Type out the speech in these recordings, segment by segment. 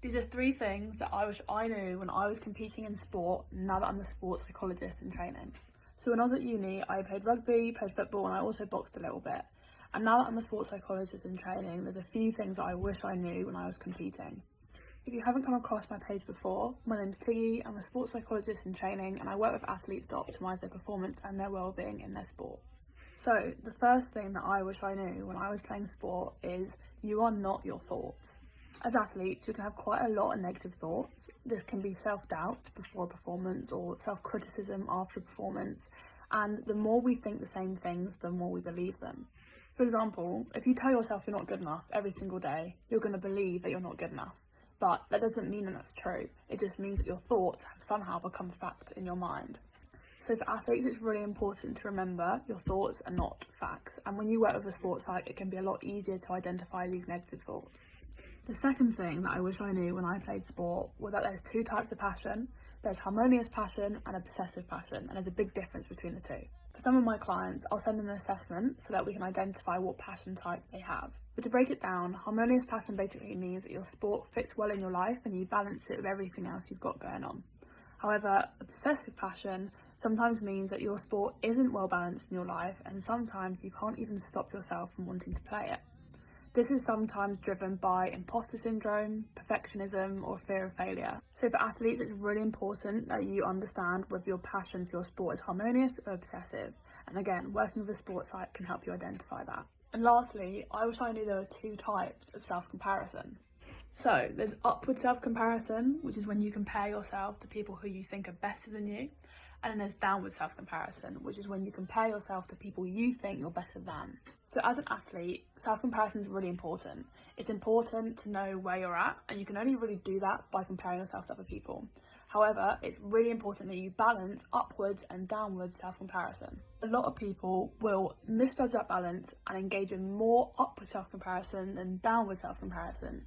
These are three things that I wish I knew when I was competing in sport, now that I'm a sports psychologist in training. So when I was at uni, I played rugby, played football, and I also boxed a little bit. And now that I'm a sports psychologist in training, there's a few things that I wish I knew when I was competing. If you haven't come across my page before, my name's Tiggy, I'm a sports psychologist in training, and I work with athletes to optimise their performance and their well-being in their sport. So the first thing that I wish I knew when I was playing sport is you are not your thoughts. As athletes, we can have quite a lot of negative thoughts. This can be self-doubt before a performance or self-criticism after a performance. And the more we think the same things, the more we believe them. For example, if you tell yourself you're not good enough every single day, you're going to believe that you're not good enough. But that doesn't mean that that's true. It just means that your thoughts have somehow become fact in your mind. So for athletes, it's really important to remember your thoughts are not facts. And when you work with a sports psych, it can be a lot easier to identify these negative thoughts. The second thing that I wish I knew when I played sport was that there's two types of passion. There's harmonious passion and obsessive passion, and there's a big difference between the two. For some of my clients, I'll send them an assessment so that we can identify what passion type they have. But to break it down, harmonious passion basically means that your sport fits well in your life and you balance it with everything else you've got going on. However, obsessive passion sometimes means that your sport isn't well balanced in your life, and sometimes you can't even stop yourself from wanting to play it. This is sometimes driven by imposter syndrome, perfectionism, or fear of failure. So for athletes, it's really important that you understand whether your passion for your sport is harmonious or obsessive. And again, working with a sports psych can help you identify that. And lastly, I wish I knew there were two types of self-comparison. So there's upward self-comparison, which is when you compare yourself to people who you think are better than you. And then there's downward self-comparison, which is when you compare yourself to people you think you're better than. So as an athlete, self-comparison is really important. It's important to know where you're at, and you can only really do that by comparing yourself to other people. However, it's really important that you balance upwards and downwards self-comparison. A lot of people will misjudge that balance and engage in more upward self-comparison than downward self-comparison.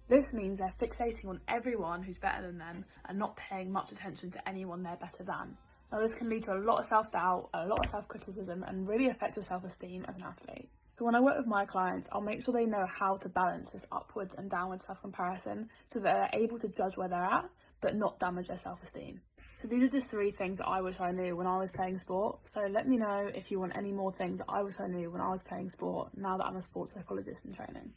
This means they're fixating on everyone who's better than them and not paying much attention to anyone they're better than. Now this can lead to a lot of self-doubt, a lot of self-criticism, and really affect your self-esteem as an athlete. So when I work with my clients, I'll make sure they know how to balance this upwards and downwards self-comparison so that they're able to judge where they're at, but not damage their self-esteem. So these are just three things that I wish I knew when I was playing sport. So let me know if you want any more things that I wish I knew when I was playing sport, now that I'm a sports psychologist in training.